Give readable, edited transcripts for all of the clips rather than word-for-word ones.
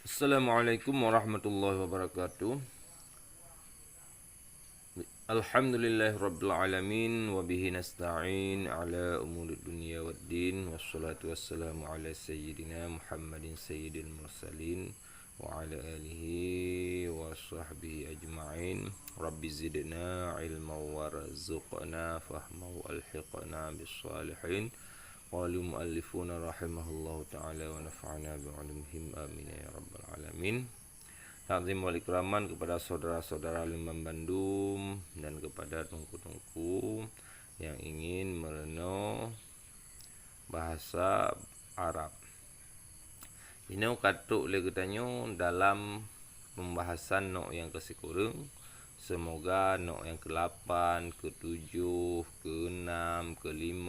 Assalamualaikum warahmatullahi wabarakatuh. Alhamdulillahirabbil alamin wa bihi nasta'in ala umurid dunya waddin wassalatu wassalamu ala sayyidina Muhammadin sayyidil mursalin wa ala alihi wa sahbihi ajma'in. Rabbi zidna ilma warzuqna fahma wa alhiqna bis salihin. Qalu muallifuna rahimahullahu ta'ala wa nafa'ana bi'ulumihim amin ya rabbal alamin. Takzim wal ikraman kepada saudara-saudara Liman Bandung dan kepada tungku-tungku yang ingin merenung bahasa Arab. Ini katuk le ketanyo dalam pembahasan nok yang kesikurung. Semoga nok yang ke-8, ke-7, ke-6, ke-5,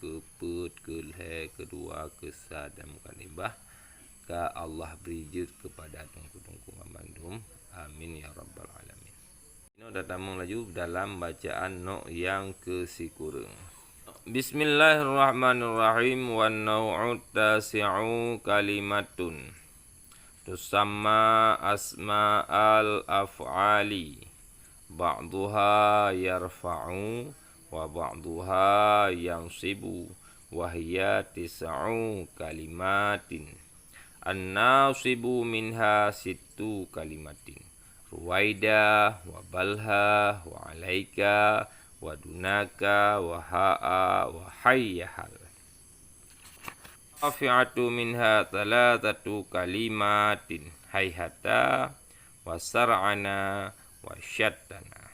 ke-4, ke-6, ke-2, ke-1 dan mukanibah. Ka Allah beri kepada tungku-tungku Bandung. Amin ya rabbal alamin. Ini datang laju dalam bacaan nok yang kesikurung. Bismillahirrahmanirrahim. Wan nau'ut tasi'u kalimatun tusamma asma'al af'ali. Ba'duha yarfa'u wa ba'duha yansibu wa hiya tis'u kalimatin. An-nasibu minha sittu kalimatin. Ruwaida wa balha wa alaika wa dunaka wa ha'a wa hayyahal. Rafi'atu minha thalathatu kalimatin. Hayhata wa sar'ana wa syattana.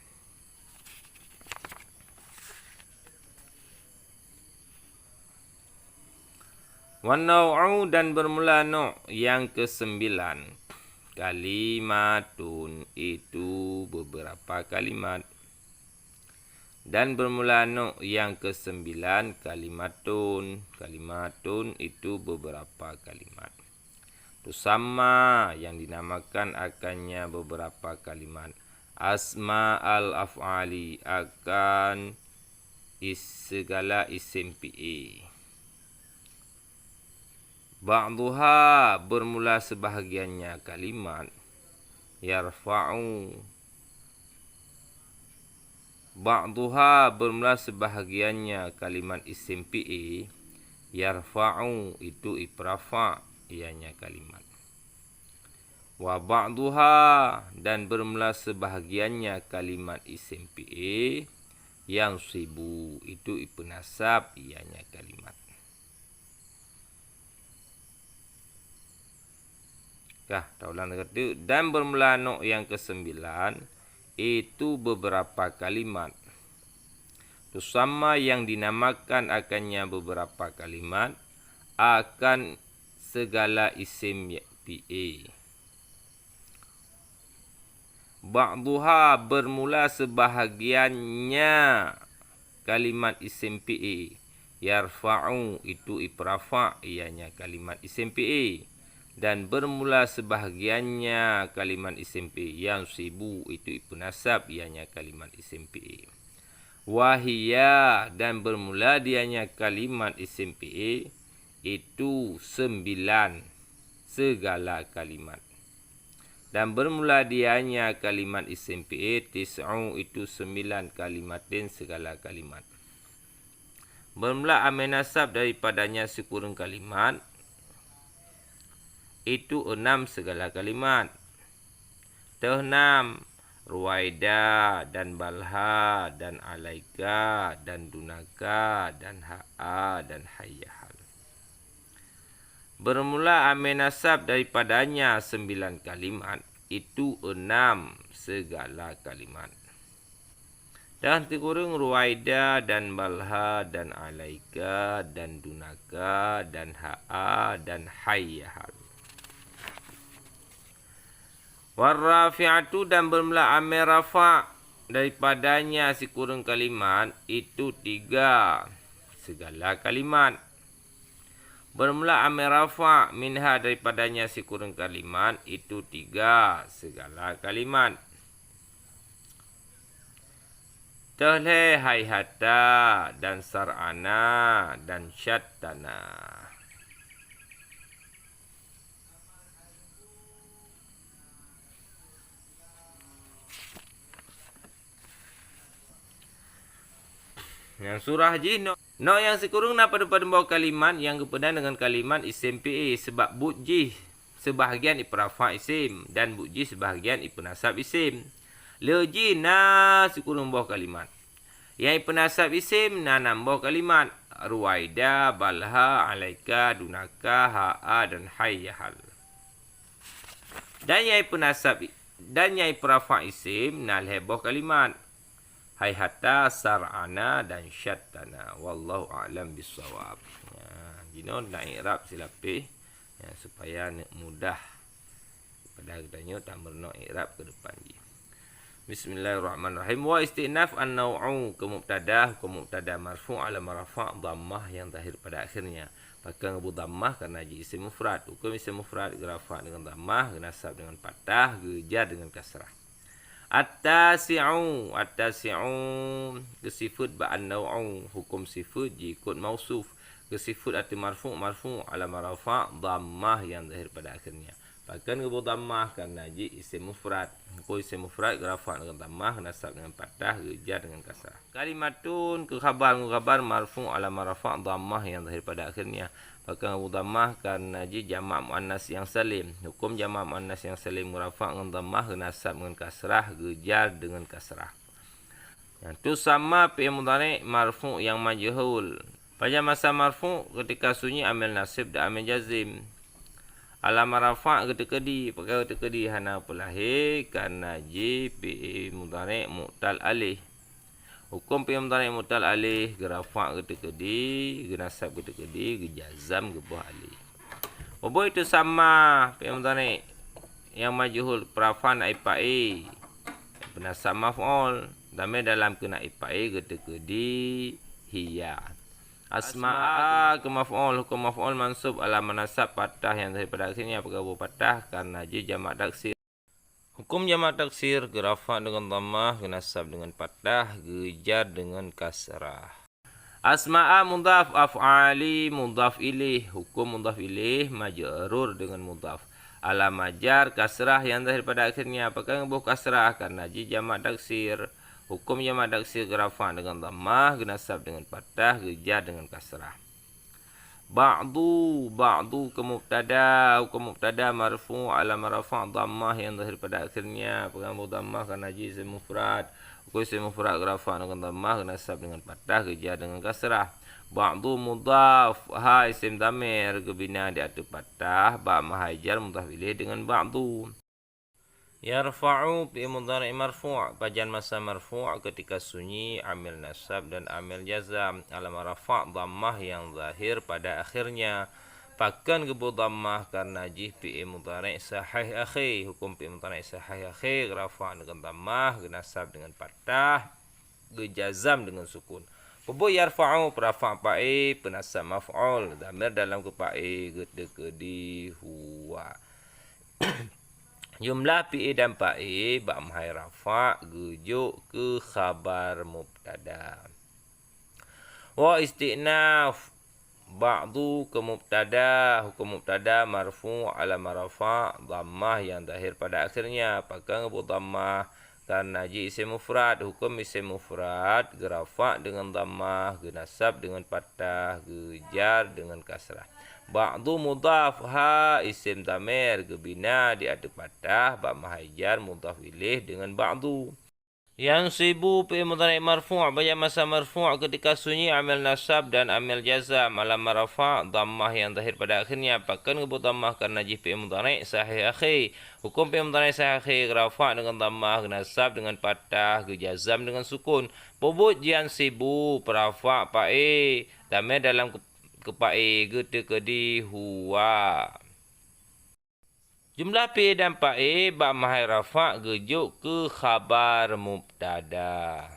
Wanau'u dan bermula no' yang ke-9. Kalimatun itu beberapa kalimat. Dan bermula no' yang ke-9. Kalimatun. Kalimatun itu beberapa kalimat. Tusamma yang dinamakan akannya beberapa kalimat. Asma al-af'ali akan segala isim fi'il. Ba'duha bermula sebahagiannya kalimat. Yarfa'u. Ba'duha bermula sebahagiannya kalimat isim fi'il. Yarfa'u itu iprafa ianya kalimat. Wa ba'duha dan bermula sebahagiannya kalimat isim fi'il. Yang sibu itu ipenasab ianya kalimat. Taulan kata dan bermula no' yang ke-9 itu beberapa kalimat. Tusamma yang dinamakan akannya beberapa kalimat akan segala isim fi'il. Ba'duha bermula sebahagiannya kalimat isim fi'il. Yarfa'u itu iprafa ianya kalimat isim fi'il. Dan bermula sebahagiannya kalimat isim fi'il. Yang sibu itu ipunasab ianya kalimat isim fi'il. Wahia dan bermula dianya kalimat isim fi'il itu 9 segala kalimat. Dan bermula dianya kalimat isim fi'il tis'u itu 9 kalimatin segala kalimat. Bermula amenasab daripadanya sekurang kalimat itu 6 segala kalimat. 6 ruwaida dan balha dan alaika dan dunaka dan ha'a dan hayyahal. Bermula amenasab daripadanya 9 kalimat itu 6 segala kalimat. Dan terkurung ruwaida dan balha dan alaika dan dunaka dan ha'a dan hayyahal. Warrafi'atu dan bermula amir rafa' daripadanya si kurung kalimat itu 3 segala kalimat. Bermula amir rafa' minha daripadanya si kurung kalimat itu 3 segala kalimat. Tahleh hayhata dan sar'ana dan syattana. Yang surah ji no yang sekurang pada bawah kalimat yang kepedan dengan kalimat isim PA sebab buji sebahagian iperafa isim dan buji sebahagian ipenasab isim. Leji na sekurang bawah kalimat. Yang ipenasab isim na nambah kalimat Ruwaida, Balha, Alaika, Dunaka, Ha'a dan Hayyahal. Dan yang ipenasab dan yang iperafa isim na lebah kalimat Hayhata, Sar'ana dan Syattana. Wallahu a'lam bissawab. Gino nak i'rab silapih supaya mudah pada katanya tambah nak i'rab ke depan je. Bismillahirrahmanirrahim. Wa istinaf an-naw'u ke mubtada marfu' ala marfa' dhammah yang zahir pada akhirnya. Pakai ngebu dhammah karena ji isim mufrad. Hukum isim mufrad rafa' dengan dhammah, nasab dengan fathah, jar dengan kasrah. At-tasi'u kesifut ba'an naw'u hukum sifut jikut mausuf kesifut arti marfu' ala marafa' dhammah yang zahir pada akhirnya. Bahkan ke dhammah karena ji isim mufrad. Hukum isim mufrad rafa' dengan dhammah, nasab dengan fathah, jar dengan kasrah. Kalimatun ke khabar marfu' ala marafa' dhammah yang zahir pada akhirnya. Bahkan Abu dhammah karena ji jamak muannas yang salim. Hukum jamak muannas yang salim rafa' dengan dhammah, nasab dengan kasrah, jar dengan kasrah. Yang tu sama fi'il mudhari' marfu' yang majhul. Pada masa marfu' ketika sunyi amil nasib dan amil jazim. Alam rafa' ketika pakai hana pelahir karena ji fi'il mudhari' mu'tal alih. Hukum fi'il mudhari' mu'tal alih gerafa' ketika genasab ketika gejazam gebah alih. Apa itu sama fi'il mudhari' yang majhul perafan aipa'i penasab maf'ul damai dalam kena aipa'i ketika hiya. Asma'a ke maf'ul hukum maf'ul mansub ala manasab patah yang daripada akhirnya pakai patah karena ji jamak taksir. Hukum jamak taksir gerafa' dengan dhammah, genasab dengan patah, gejar dengan kasrah. Asma'a mudhaf, af'ali mudhaf ilaih. Hukum mudhaf ilaih majrur dengan mudhaf. Ala majar kasrah yang daripada akhirnya pakai ngebuh kasrah karena ji jamak taksir. Hukum jamak taksir gerafa' dengan dhammah, genasab dengan patah, gejar dengan kasrah. Ba'du ke mubtada, hukum mubtada marfu' ala marfa' dhammah yang zahir pada akhirnya pakai dhammah karena ji isim mufrad. Hukum isim mufrad gerafa' dengan dhammah, genasab dengan patah, gejar dengan kasrah. Ba'du mudhaf, ha isim dhamir kebina di atas patah, ba mahajar mudhaf ilaih dengan ba'du. Yarfa'u fi'il mudhari' marfu' pajan masa marfu' ketika sunyi amil nasab dan amil jazam ala rafa' dhammah yang zahir pada akhirnya. Pakan gebu dhammah karena ji fi'il mudhari' sahih akhi. Hukum fi'il mudhari' sahih akhi rafa' dengan dhammah, genasab dengan fathah, gejazam dengan sukun. Pubu yarfa'u perafa' pa'i penasab maf'ul dhamir dalam kepa'i gede huwa. Jumlah fi'il dan fa'i ba' mahai rafa' gejuk ke khabar mubtada. Wa istinaf ba'du ke mubtada, hukum mubtada marfu' ala marafa' dhammah yang zahir pada akhirnya pakai ngebu dhammah karena ji isim mufrad. Hukum isim mufrad gerafa' dengan dhammah, genasab dengan fathah, gejar dengan kasrah. Ba'du mudhaf, ha isim dhamir gebina di atas fathah, ba mahajar mudhaf ilaih dengan ba'du. Yang sibu fi'il mudhari' marfu' pada masa marfu' ketika sunyi amil nasab dan amil jazam ala rafa' dhammah yang zahir pada akhirnya pakai ngebut dhammah karena ji fi'il mudhari' sahih akhi. Hukum fi'il mudhari' sahih akhi rafa' dengan dhammah, nasab dengan fathah, gejazam dengan sukun. Bobot jian sibu perafa' pa'i dhamir dalam kepa'i gede huwa. Jumlah fi'il dan fa'i ba' mahai rafa' gejuk ke khabar mubtada.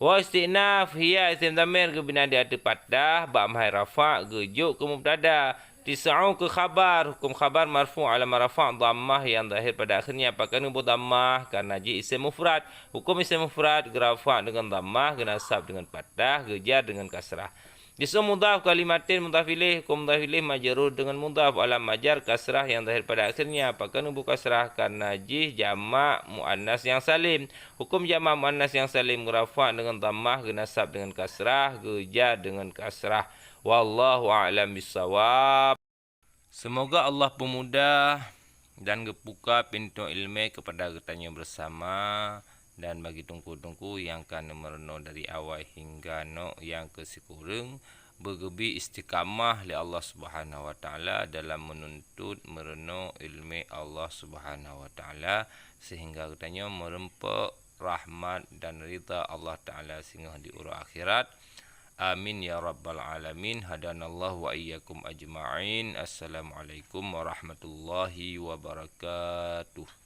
Wa istinaf hiya isim dhamir kebina di atas fathah, ba' mahai rafa' gejuk ke mubtada. Tis'u ke khabar, hukum khabar marfu' ala rafa' dhammah yang zahir pada akhirnya pakai ngebu dhammah karena ji isim mufrad. Hukum isim mufrad gerafa' dengan dhammah, genasab dengan fathah, gejar dengan kasrah. Jisa mudhaf kalimatin mudhaf ilaih, hukum mudhaf ilaih majrur dengan mudhaf, alam majar kasrah yang zahir pada akhirnya. Apakah nubu kasrah? Karena jih jamak muannas yang salim. Hukum jamak muannas yang salim rafa' dengan dhammah, genasab dengan kasrah, geja dengan kasrah. Wallahu a'lam bissawab. Semoga Allah pemudah dan gebuka pintu ilmu kepada kitanya bersama, dan bagi tungku-tungku yang kan merenung dari awal hingga no yang kesikurang bergebi istiqamah li Allah Subhanahu wa taala dalam menuntut merenung ilmu Allah Subhanahu wa taala sehingga kitanya merempak rahmat dan ridha Allah taala sehingga di urang akhirat. Amin ya rabbal alamin. Hadanallahu wa iyyakum ajma'in. Assalamualaikum warahmatullahi wabarakatuh.